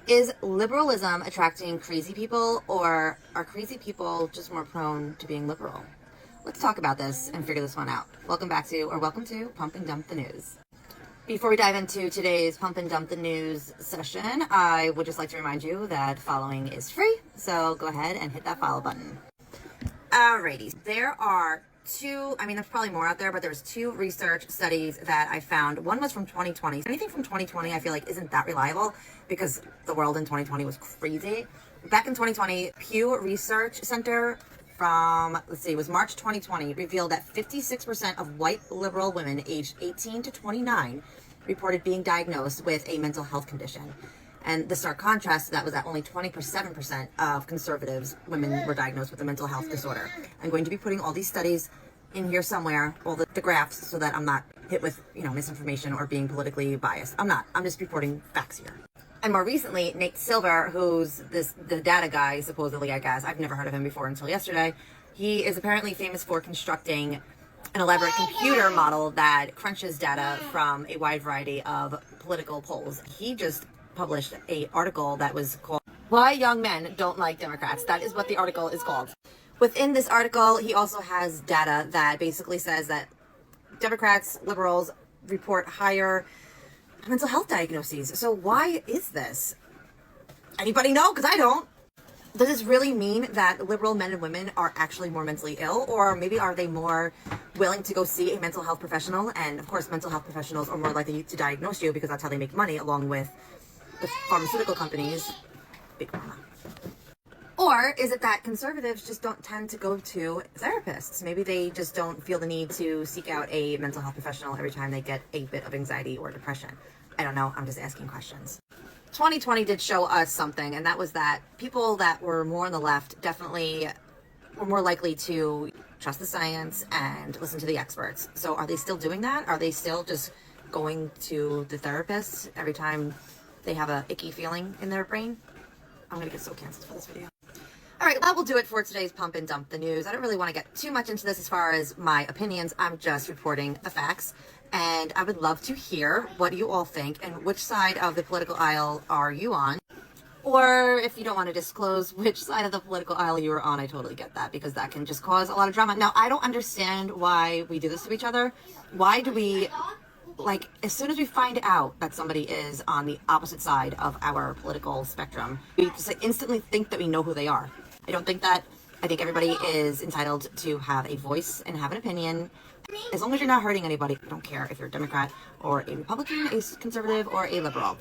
Is liberalism attracting crazy people, or are crazy people just more prone to being liberal? Let's talk about this and figure this one out. Welcome to Pump and Dump the News. Before we dive into today's Pump and Dump the News session, I would just like to remind you that following is free, so go ahead and hit that follow button. Alrighty, there are there's probably more out there, but there's two research studies that I found. One was from 2020. Anything from 2020 I feel like isn't that reliable because the world in 2020 was crazy. Back in 2020, Pew Research Center from, it was March 2020, revealed that 56% of white liberal women aged 18 to 29 reported being diagnosed with a mental health condition. And the stark contrast to that was that only 27% of conservatives, women, were diagnosed with a mental health disorder. I'm going to be putting all these studies in here somewhere, all the graphs, so that I'm not hit with, misinformation or being politically biased. I'm not. I'm just reporting facts here. And more recently, Nate Silver, who's the data guy, supposedly, I guess. I've never heard of him before until yesterday. He is apparently famous for constructing an elaborate computer model that crunches data from a wide variety of political polls. He just published an article that was called "Why Young Men Don't Like Democrats." That is what the article is called. Within this article, he also has data that basically says that Democrats, liberals report higher mental health diagnoses. So why is this? Anybody know? Because I don't. Does this really mean that liberal men and women are actually more mentally ill? Or maybe are they more willing to go see a mental health professional? And of course, mental health professionals are more likely to diagnose you because that's how they make money, along with the pharmaceutical companies, big pharma. Or is it that conservatives just don't tend to go to therapists? Maybe they just don't feel the need to seek out a mental health professional every time they get a bit of anxiety or depression. I don't know. I'm just asking questions. 2020 did show us something, and that was that people that were more on the left definitely were more likely to trust the science and listen to the experts. So are they still doing that? Are they still just going to the therapist every time they have a icky feeling in their brain? I'm going to get so canceled for this video. All right, that will do it for today's Pump and Dump the News. I don't really want to get too much into this as far as my opinions. I'm just reporting the facts. And I would love to hear what you all think and which side of the political aisle are you on. Or if you don't want to disclose which side of the political aisle you are on, I totally get that, because that can just cause a lot of drama. Now, I don't understand why we do this to each other. Why do we, as soon as we find out that somebody is on the opposite side of our political spectrum, we just instantly think that we know who they are. I don't think that. I think everybody is entitled to have a voice and have an opinion. As long as you're not hurting anybody, I don't care if you're a Democrat or a Republican, a conservative, or a liberal.